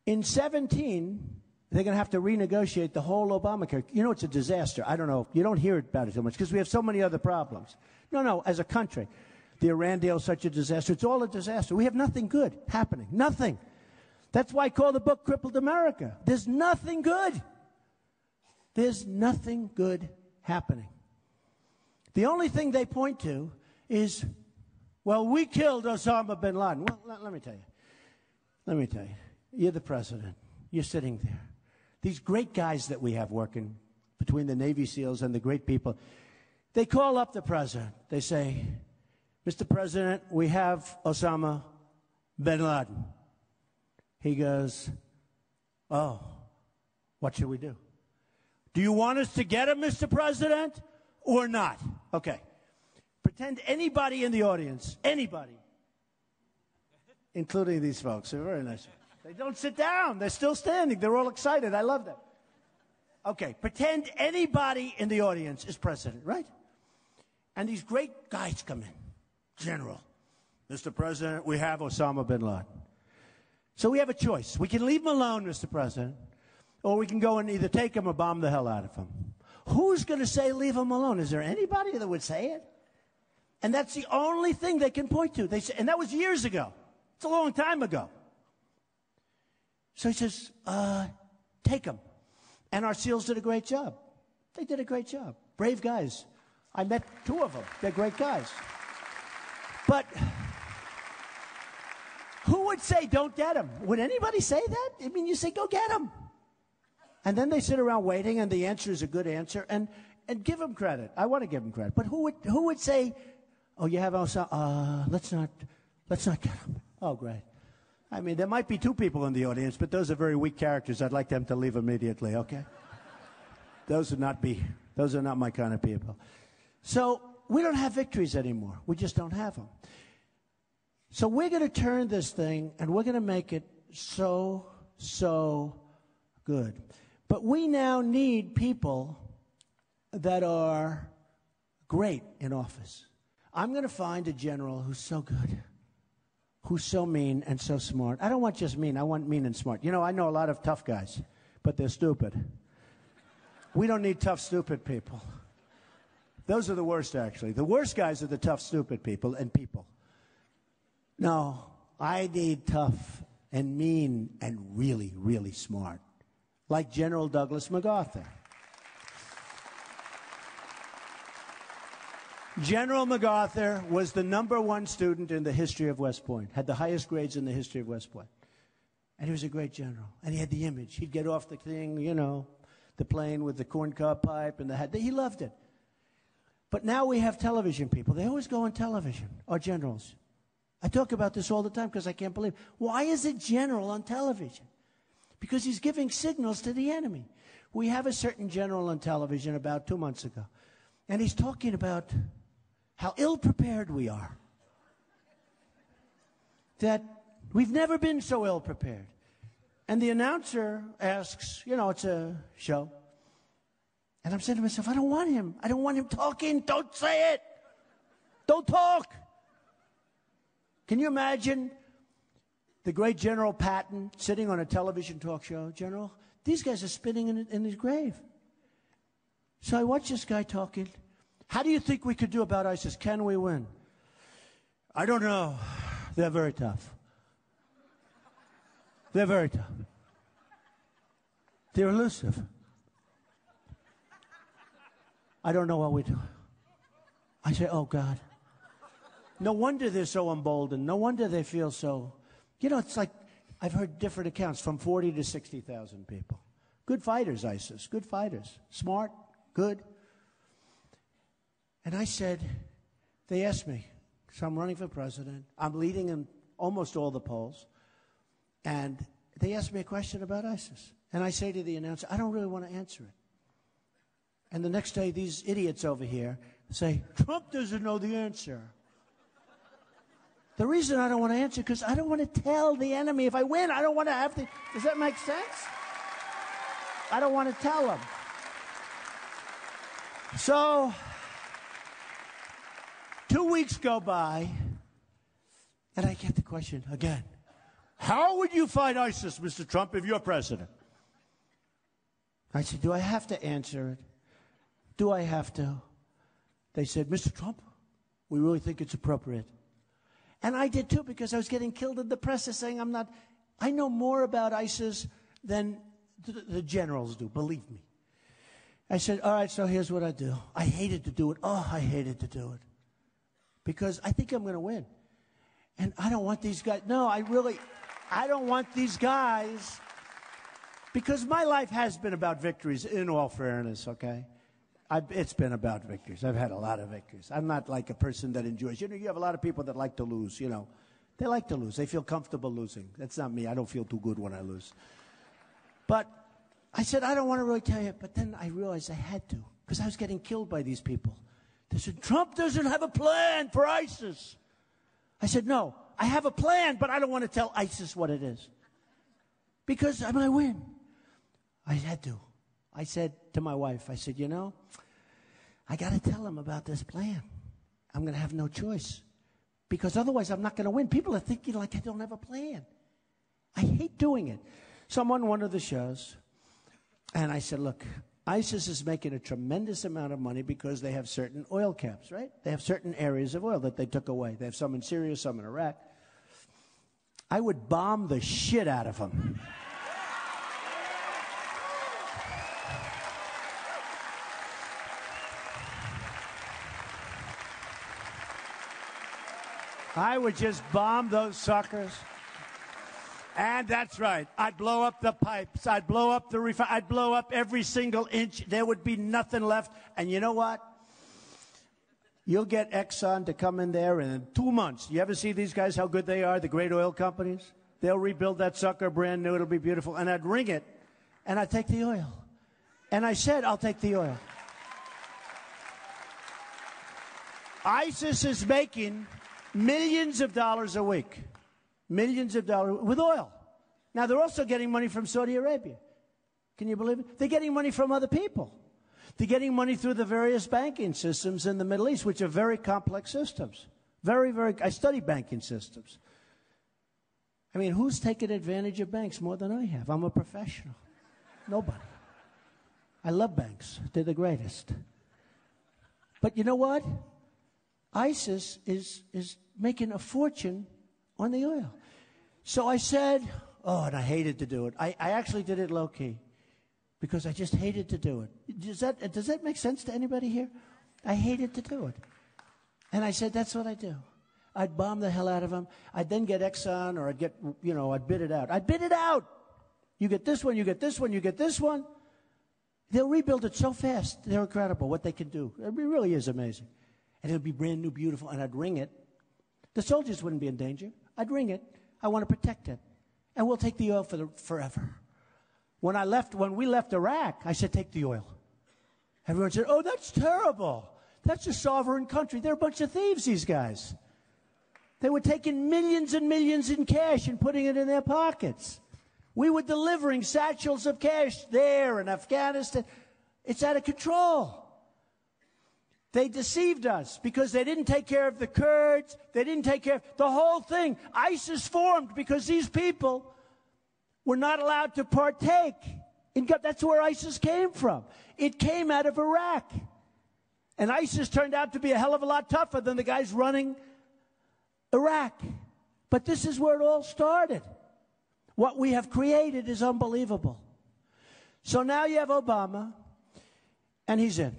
In 17, they're going to have to renegotiate the whole Obamacare. You know, it's a disaster. I don't know. You don't hear about it so much because we have so many other problems. No, as a country. The Iran deal is such a disaster. It's all a disaster. We have nothing good happening. Nothing. That's why I call the book Crippled America. There's nothing good. There's nothing good happening. The only thing they point to is, well, we killed Osama bin Laden. Well, let me tell you. Let me tell you. You're the president. You're sitting there. These great guys that we have working between the Navy SEALs and the great people, they call up the president. They say, Mr. President, we have Osama bin Laden. He goes, oh, what should we do? Do you want us to get him, Mr. President, or not? Okay. Pretend anybody in the audience, anybody, including these folks, they're very nice. They don't sit down. They're still standing. They're all excited. I love them. Okay. Pretend anybody in the audience is president, right? And these great guys come in. General, Mr. President, we have Osama bin Laden. So we have a choice. We can leave him alone, Mr. President, or we can go and either take him or bomb the hell out of him. Who's going to say leave him alone? Is there anybody that would say it? And that's the only thing they can point to. They say, and that was years ago. It's a long time ago. So he says, take him. And our SEALs did a great job. They did a great job. Brave guys. I met two of them. They're great guys. But who would say don't get him? Would anybody say that? I mean, you say go get him. And then they sit around waiting, and the answer is a good answer. And give him credit. I want to give him credit. But who would say, oh, you have Osama? Let's not get him. Oh, great. I mean, there might be two people in the audience, but those are very weak characters. I'd like them to leave immediately, okay? Those are not my kind of people. So we don't have victories anymore. We just don't have them. So we're going to turn this thing, and we're going to make it so good. But we now need people that are great in office. I'm going to find a general who's so good, who's so mean and so smart. I don't want just mean. I want mean and smart. You know, I know a lot of tough guys, but they're stupid. We don't need tough, stupid people. Those are the worst, actually. The worst guys are the tough, stupid people and people. No, I need tough and mean and really, really smart, like General Douglas MacArthur. General MacArthur was the #1 student in the history of West Point, had the highest grades in the history of West Point. And he was a great general. And he had the image. He'd get off the thing, you know, the plane with the corncob pipe and the hat. He loved it. But now we have television people. They always go on television, our generals. I talk about this all the time because I can't believe. Why is a general on television? Because he's giving signals to the enemy. We have a certain general on television about 2 months ago. And he's talking about how ill-prepared we are. That we've never been so ill-prepared. And the announcer asks, you know, it's a show. And I'm saying to myself, I don't want him. I don't want him talking. Don't say it. Don't talk. Can you imagine the great General Patton sitting on a television talk show? General, these guys are spinning in his grave. So I watch this guy talking. How do you think we could do about ISIS? Can we win? I don't know. They're very tough. They're very tough. They're elusive. I don't know what we do. I say, oh, God. No wonder they're so emboldened. No wonder they feel so. You know, it's like I've heard different accounts from 40 to 60,000 people. Good fighters, ISIS. Good fighters. Smart. Good. And I said, they asked me, so I'm running for president. I'm leading in almost all the polls. And they asked me a question about ISIS. And I say to the announcer, I don't really want to answer it. And the next day, these idiots over here say, Trump doesn't know the answer. The reason I don't want to answer is because I don't want to tell the enemy. If I win, I don't want to have to. Does that make sense? I don't want to tell them. So 2 weeks go by, and I get the question again. How would you fight ISIS, Mr. Trump, if you're president? I said, do I have to answer it? Do I have to? They said, Mr. Trump, we really think it's appropriate. And I did too, because I was getting killed in the press saying I know more about ISIS than the generals do, believe me. I said, all right, so here's what I do. I hated to do it. Oh, I hated to do it. Because I think I'm going to win. And I don't want these guys. No, I don't want these guys. Because my life has been about victories, in all fairness, okay? It's been about victories. I've had a lot of victories. I'm not like a person that enjoys. You have a lot of people that like to lose, They like to lose. They feel comfortable losing. That's not me. I don't feel too good when I lose. But I said, I don't want to really tell you. But then I realized I had to, because I was getting killed by these people. They said, Trump doesn't have a plan for ISIS. I said, no, I have a plan, but I don't want to tell ISIS what it is. Because I might win. I had to. I said to my wife, I said, I got to tell them about this plan. I'm going to have no choice. Because otherwise I'm not going to win. People are thinking like I don't have a plan. I hate doing it. So I'm on one of the shows, and I said, look, ISIS is making a tremendous amount of money because they have certain oil camps, right? They have certain areas of oil that they took away. They have some in Syria, some in Iraq. I would bomb the shit out of them. I would just bomb those suckers. And that's right. I'd blow up the pipes. I'd blow up the I'd blow up every single inch. There would be nothing left. And you know what? You'll get Exxon to come in there in 2 months. You ever see these guys, how good they are, the great oil companies? They'll rebuild that sucker brand new. It'll be beautiful. And I'd ring it, and I'd take the oil. And I said, I'll take the oil. ISIS is making millions of dollars a week. Millions of dollars with oil. Now, they're also getting money from Saudi Arabia. Can you believe it? They're getting money from other people. They're getting money through the various banking systems in the Middle East, which are very complex systems. Very, very, I study banking systems. I mean, who's taken advantage of banks more than I have? I'm a professional. Nobody. I love banks. They're the greatest. But you know what? ISIS is making a fortune on the oil. So I said, oh, and I hated to do it. I actually did it low-key because I just hated to do it. Does that make sense to anybody here? I hated to do it. And I said, that's what I do. I'd bomb the hell out of them. I'd then get Exxon, or I'd get, I'd bid it out. I'd bid it out. You get this one, you get this one, you get this one. They'll rebuild it so fast. They're incredible what they can do. It really is amazing. And it'll be brand new, beautiful, and I'd ring it. The soldiers wouldn't be in danger. I'd ring it. I want to protect it. And we'll take the oil forever. When we left Iraq, I said, take the oil. Everyone said, oh, that's terrible. That's a sovereign country. They're a bunch of thieves, these guys. They were taking millions and millions in cash and putting it in their pockets. We were delivering satchels of cash there in Afghanistan. It's out of control. They deceived us because they didn't take care of the Kurds. They didn't take care of the whole thing. ISIS formed because these people were not allowed to partake in God. That's where ISIS came from. It came out of Iraq. And ISIS turned out to be a hell of a lot tougher than the guys running Iraq. But this is where it all started. What we have created is unbelievable. So now you have Obama, and he's in.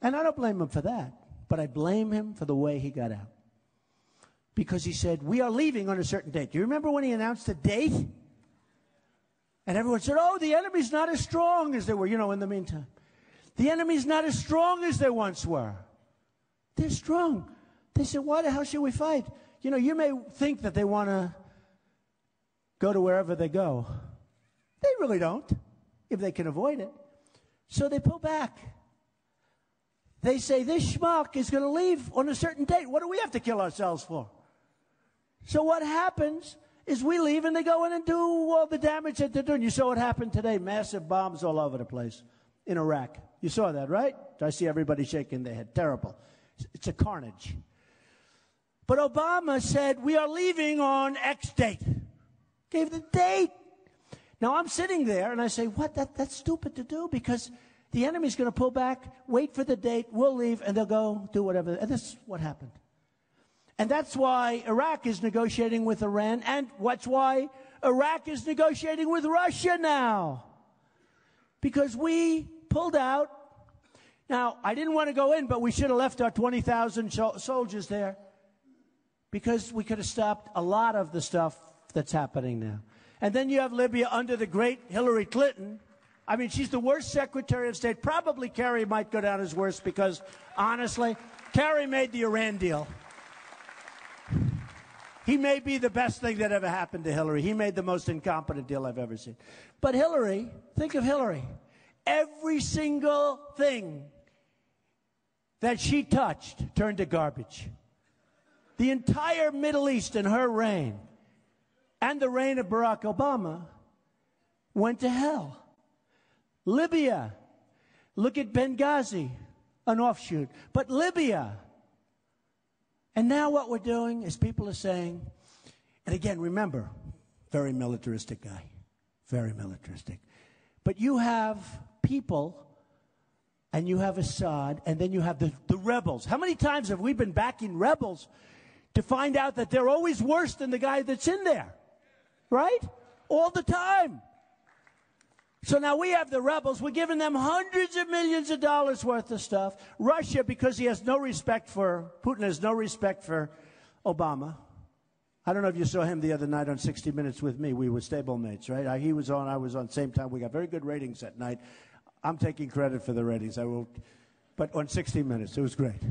And I don't blame him for that, but I blame him for the way he got out. Because he said, we are leaving on a certain date. Do you remember when he announced the date? And everyone said, oh, the enemy's not as strong as they were, in the meantime. The enemy's not as strong as they once were. They're strong. They said, why the hell should we fight? You may think that they want to go to wherever they go. They really don't, if they can avoid it. So they pull back. They say, this schmuck is going to leave on a certain date. What do we have to kill ourselves for? So what happens is we leave and they go in and do all the damage that they're doing. You saw what happened today. Massive bombs all over the place in Iraq. You saw that, right? I see everybody shaking their head. Terrible. It's a carnage. But Obama said, we are leaving on X date. Gave the date. Now, I'm sitting there, and I say, what? That's stupid to do, because the enemy's going to pull back, wait for the date, we'll leave, and they'll go do whatever. And this is what happened. And that's why Iraq is negotiating with Iran, and that's why Iraq is negotiating with Russia now. Because we pulled out. Now, I didn't want to go in, but we should have left our 20,000 soldiers there, because we could have stopped a lot of the stuff that's happening now. And then you have Libya under the great Hillary Clinton. I mean, she's the worst Secretary of State. Probably Kerry might go down as worst, because, honestly, Kerry made the Iran deal. He may be the best thing that ever happened to Hillary. He made the most incompetent deal I've ever seen. But Hillary, think of Hillary. Every single thing that she touched turned to garbage. The entire Middle East in her reign, and the reign of Barack Obama, went to hell. Libya, look at Benghazi, an offshoot. But Libya. And now what we're doing is people are saying, and again, remember, very militaristic guy, very militaristic. But you have people, and you have Assad, and then you have the rebels. How many times have we been backing rebels to find out that they're always worse than the guy that's in there? Right? All the time. So now we have the rebels. We're giving them hundreds of millions of dollars worth of stuff. Russia, because he has no respect for, Putin has no respect for Obama. I don't know if you saw him the other night on 60 Minutes with me. We were stablemates, right? He was on, I was on, same time. We got very good ratings that night. I'm taking credit for the ratings. But on 60 Minutes, it was great.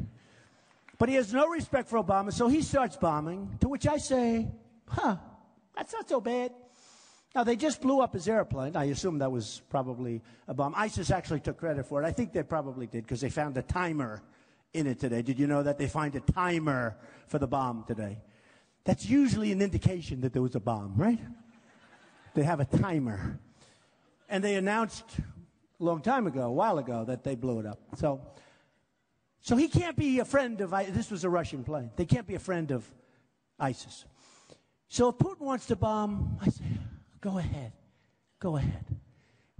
But he has no respect for Obama, so he starts bombing, to which I say, that's not so bad. Now, they just blew up his airplane. I assume that was probably a bomb. ISIS actually took credit for it. I think they probably did, because they found a timer in it today. Did you know that they find a timer for the bomb today? That's usually an indication that there was a bomb, right? They have a timer. And they announced a long time ago, a while ago, that they blew it up. So he can't be a friend of ISIS. This was a Russian plane. They can't be a friend of ISIS. So if Putin wants to bomb, I say, go ahead. Go ahead.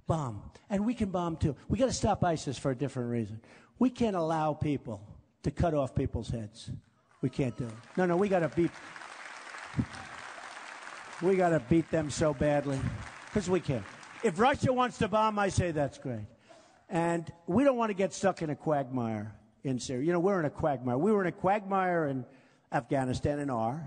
Bomb. And we can bomb too. We got to stop ISIS for a different reason. We can't allow people to cut off people's heads. We can't do it. No, we got to beat them so badly, because we can. If Russia wants to bomb, I say that's great. And we don't want to get stuck in a quagmire in Syria. You know, we're in a quagmire. We were in a quagmire in Afghanistan and are.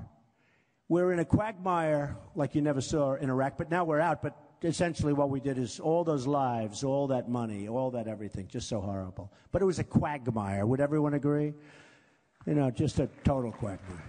We're in a quagmire like you never saw in Iraq, but now we're out. But essentially what we did is all those lives, all that money, all that everything, just so horrible. But it was a quagmire. Would everyone agree? You know, just a total quagmire.